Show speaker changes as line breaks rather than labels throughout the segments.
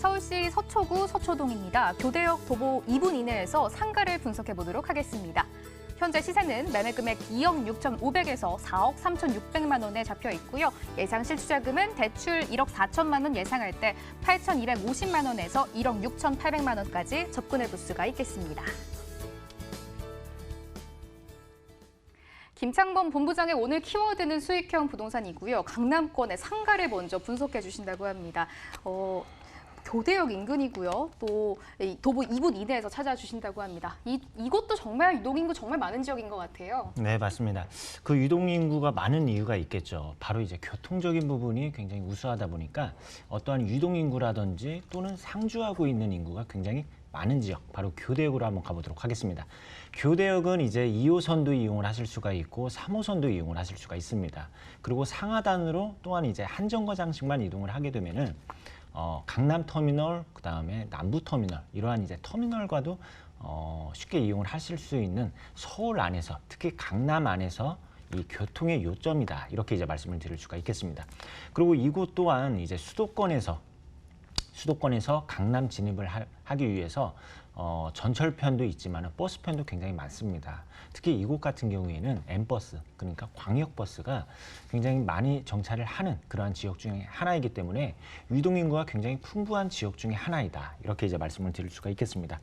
서울시 서초구 서초동입니다. 교대역 도보 2분 이내에서 상가를 분석해 보도록 하겠습니다. 현재 시세는 매매 금액 2억 6,500에서 4억 3,600만 원에 잡혀 있고요. 예상 실투자금은 대출 1억 4천만 원 예상할 때 8,250만 원에서 1억 6,800만 원까지 접근해 볼 수가 있겠습니다. 김창범 본부장의 오늘 키워드는 수익형 부동산이고요. 강남권의 상가를 먼저 분석해 주신다고 합니다. 교대역 인근이고요. 또 도보 2분 이내에서 찾아주신다고 합니다. 이곳도 정말 유동인구 정말 많은 지역인 것 같아요.
네, 맞습니다. 그 유동인구가 많은 이유가 있겠죠. 바로 이제 교통적인 부분이 굉장히 우수하다 보니까 어떠한 유동인구라든지 또는 상주하고 있는 인구가 굉장히 많은 지역, 바로 교대역으로 한번 가보도록 하겠습니다. 교대역은 이제 2호선도 이용을 하실 수가 있고 3호선도 이용을 하실 수가 있습니다. 그리고 상하단으로 또한 이제 한 정거장씩만 이동을 하게 되면은 강남 터미널, 그다음에 남부 터미널, 이러한 이제 터미널과도 쉽게 이용을 하실 수 있는 서울 안에서, 특히 강남 안에서 이 교통의 요점이다, 이렇게 이제 말씀을 드릴 수가 있겠습니다. 그리고 이곳 또한 이제 수도권에서 강남 진입을 하기 위해서 전철편도 있지만 버스편도 굉장히 많습니다. 특히 이곳 같은 경우에는 M버스, 그러니까 광역버스가 굉장히 많이 정차를 하는 그러한 지역 중에 하나이기 때문에 유동인구가 굉장히 풍부한 지역 중에 하나이다, 이렇게 이제 말씀을 드릴 수가 있겠습니다.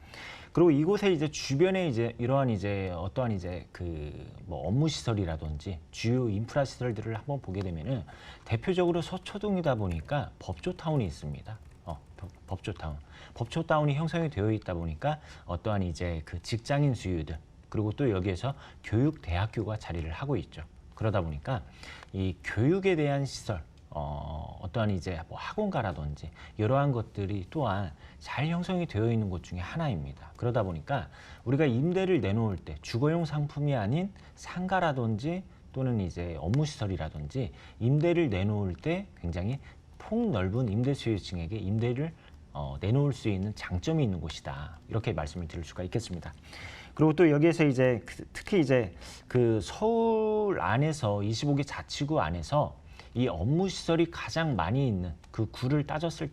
그리고 이곳에 이제 주변에 이제 이러한 이제 어떠한 이제 뭐 업무 시설이라든지 주요 인프라 시설들을 한번 보게 되면은 대표적으로 서초동이다 보니까 법조타운이 있습니다. 법조타운이 형성이 되어 있다 보니까 어떠한 이제 그 직장인 수요들, 그리고 또 여기에서 교육대학교가 자리를 하고 있죠. 그러다 보니까 이 교육에 대한 시설, 어떠한 이제 뭐 학원가라든지 이러한 것들이 또한 잘 형성이 되어 있는 곳 중에 하나입니다. 그러다 보니까 우리가 임대를 내놓을 때 주거용 상품이 아닌 상가라든지 또는 이제 업무시설이라든지 임대를 내놓을 때 굉장히 폭넓은 임대 수요층에게 임대를 내놓을 수 있는 장점이 있는 곳이다, 이렇게 말씀을 드릴 수가 있겠습니다. 그리고 또 여기에서 이제 특히 이제 그 서울 안에서 25개 자치구 안에서 이 업무 시설이 가장 많이 있는 그 구를 따졌을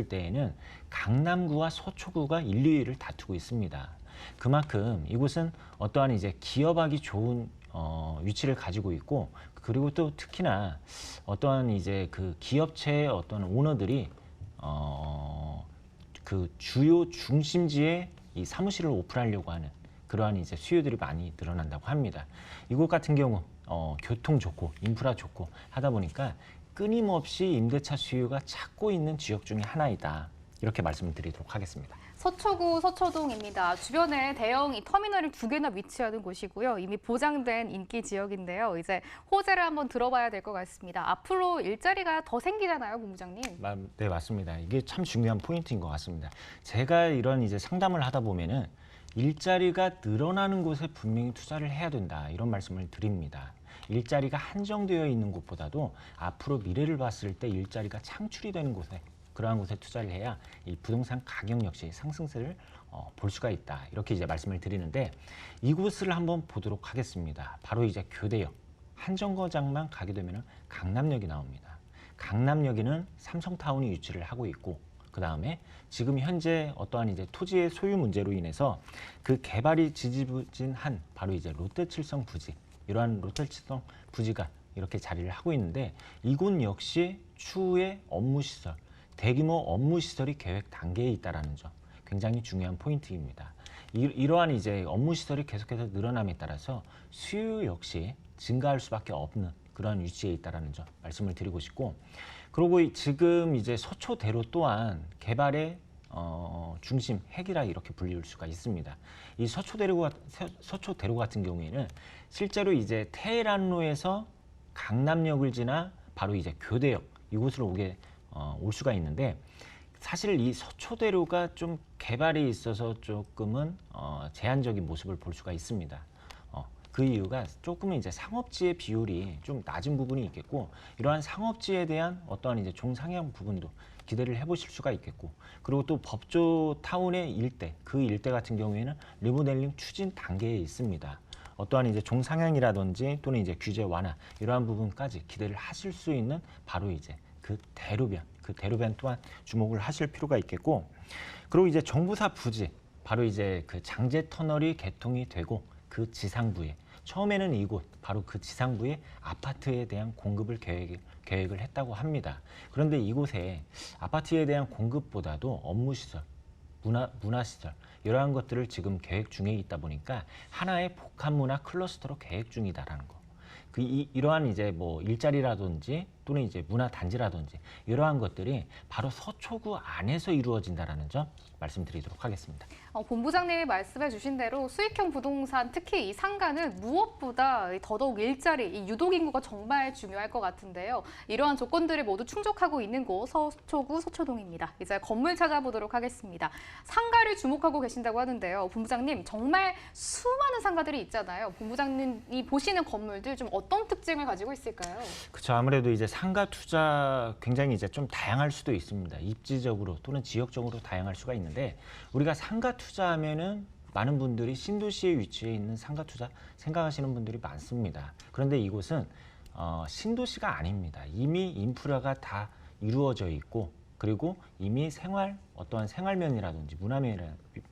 때에는 강남구와 서초구가 1, 2위를 다투고 있습니다. 그만큼 이곳은 어떠한 이제 기업하기 좋은 위치를 가지고 있고, 그리고 또 특히나 어떠한 이제 그 기업체의 어떤 오너들이 그 주요 중심지에 이 사무실을 오픈하려고 하는 그러한 이제 수요들이 많이 늘어난다고 합니다. 이곳 같은 경우 교통 좋고 인프라 좋고 하다 보니까 끊임없이 임대차 수요가 찾고 있는 지역 중에 하나이다, 이렇게 말씀을 드리도록 하겠습니다.
서초구 서초동입니다. 주변에 대형 터미널이 2개나 위치하는 곳이고요. 이미 보장된 인기 지역인데요. 이제 호재를 한번 들어봐야 될 것 같습니다. 앞으로 일자리가 더 생기잖아요, 본부장님.
네, 맞습니다. 이게 참 중요한 포인트인 것 같습니다. 제가 이런 이제 상담을 하다 보면은 일자리가 늘어나는 곳에 분명히 투자를 해야 된다, 이런 말씀을 드립니다. 일자리가 한정되어 있는 곳보다도 앞으로 미래를 봤을 때 일자리가 창출이 되는 곳에, 그러한 곳에 투자를 해야 이 부동산 가격 역시 상승세를 볼 수가 있다, 이렇게 이제 말씀을 드리는데, 이곳을 한번 보도록 하겠습니다. 바로 이제 교대역 한 정거장만 가게 되면 강남역이 나옵니다. 강남역에는 삼성타운이 위치를 하고 있고, 그 다음에 지금 현재 어떠한 이제 토지의 소유 문제로 인해서 그 개발이 지지부진한 바로 이제 롯데칠성 부지, 이러한 롯데칠성 부지가 이렇게 자리를 하고 있는데, 이곳 역시 추후에 업무시설, 대규모 업무시설이 계획 단계에 있다는 점, 굉장히 중요한 포인트입니다. 이러한 이제 업무시설이 계속해서 늘어남에 따라서 수요 역시 증가할 수밖에 없는 그런 위치에 있다는 점 말씀을 드리고 싶고, 그리고 지금 이제 서초대로 또한 개발의 중심, 핵이라 이렇게 불릴 수가 있습니다. 이 서초대로 같은 경우에는 실제로 이제 테헤란로에서 강남역을 지나 바로 이제 교대역 이곳으로 올 수가 있는데, 사실 이 서초대로가 좀 개발에 있어서 조금은 제한적인 모습을 볼 수가 있습니다. 그 이유가 조금은 이제 상업지의 비율이 좀 낮은 부분이 있겠고, 이러한 상업지에 대한 어떠한 이제 종상향 부분도 기대를 해보실 수가 있겠고, 그리고 또 법조타운의 일대, 그 일대 같은 경우에는 리모델링 추진 단계에 있습니다. 어떠한 이제 종상향이라든지 또는 이제 규제 완화, 이러한 부분까지 기대를 하실 수 있는 바로 이제 그 대로변, 그 대로변 또한 주목을 하실 필요가 있겠고, 그리고 이제 정부사 부지, 바로 이제 그 장제 터널이 개통이 되고 그 지상부에, 처음에는 이곳 바로 그 지상부에 아파트에 대한 공급을 계획을 했다고 합니다. 그런데 이곳에 아파트에 대한 공급보다도 업무시설, 문화시설 이러한 것들을 지금 계획 중에 있다 보니까 하나의 복합문화 클러스터로 계획 중이다라는 거. 이러한 이제 뭐 일자리라든지 또는 이제 문화 단지라든지 이러한 것들이 바로 서초구 안에서 이루어진다라는 점 말씀드리도록 하겠습니다.
본부장님이 말씀해 주신 대로 수익형 부동산, 특히 이 상가는 무엇보다 더더욱 일자리, 이 유독 인구가 정말 중요할 것 같은데요. 이러한 조건들을 모두 충족하고 있는 곳 서초구 서초동입니다. 이제 건물 찾아보도록 하겠습니다. 상가를 주목하고 계신다고 하는데요. 본부장님, 정말 수많은 상가들이 있잖아요. 본부장님이 보시는 건물들 좀 어떤 특징을 가지고 있을까요?
그렇죠. 아무래도 이제 상가 투자 굉장히 이제 좀 다양할 수도 있습니다. 입지적으로 또는 지역적으로 다양할 수가 있는데, 우리가 상가 투자하면은 많은 분들이 신도시에 위치해 있는 상가 투자 생각하시는 분들이 많습니다. 그런데 이곳은 신도시가 아닙니다. 이미 인프라가 다 이루어져 있고, 그리고 이미 어떠한 생활면이라든지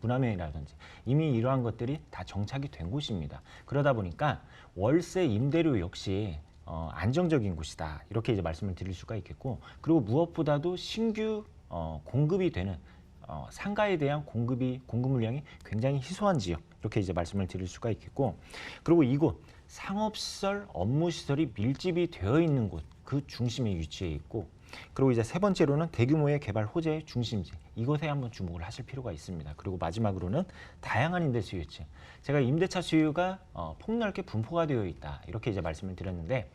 문화면이라든지 이미 이러한 것들이 다 정착이 된 곳입니다. 그러다 보니까 월세 임대료 역시 안정적인 곳이다, 이렇게 이제 말씀을 드릴 수가 있겠고, 그리고 무엇보다도 신규 공급이 되는 상가에 대한 공급 물량이 굉장히 희소한 지역, 이렇게 이제 말씀을 드릴 수가 있겠고, 그리고 이곳 상업시설, 업무시설이 밀집이 되어 있는 곳, 그 중심에 위치해 있고, 그리고 이제 세 번째로는 대규모의 개발 호재의 중심지, 이곳에 한번 주목을 하실 필요가 있습니다. 그리고 마지막으로는 다양한 임대 수요층, 제가 임대차 수요가 폭넓게 분포가 되어 있다, 이렇게 이제 말씀을 드렸는데,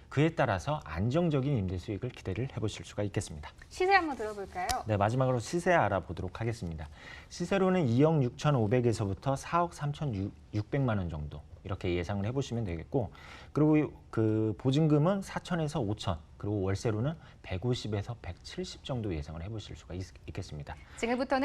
그에 따라서 안정적인 임대 수익을 기대를 해보실 수가 있겠습니다.
시세 한번 들어볼까요?
네, 마지막으로 시세 알아보도록 하겠습니다. 시세로는 2억 6,500에서부터 4억 3,600만 원 정도, 이렇게 예상을 해보시면 되겠고, 그리고 그 보증금은 4천에서 5천, 그리고 월세로는 150에서 170 정도 예상을 해보실 수가 있겠습니다.
지금부터는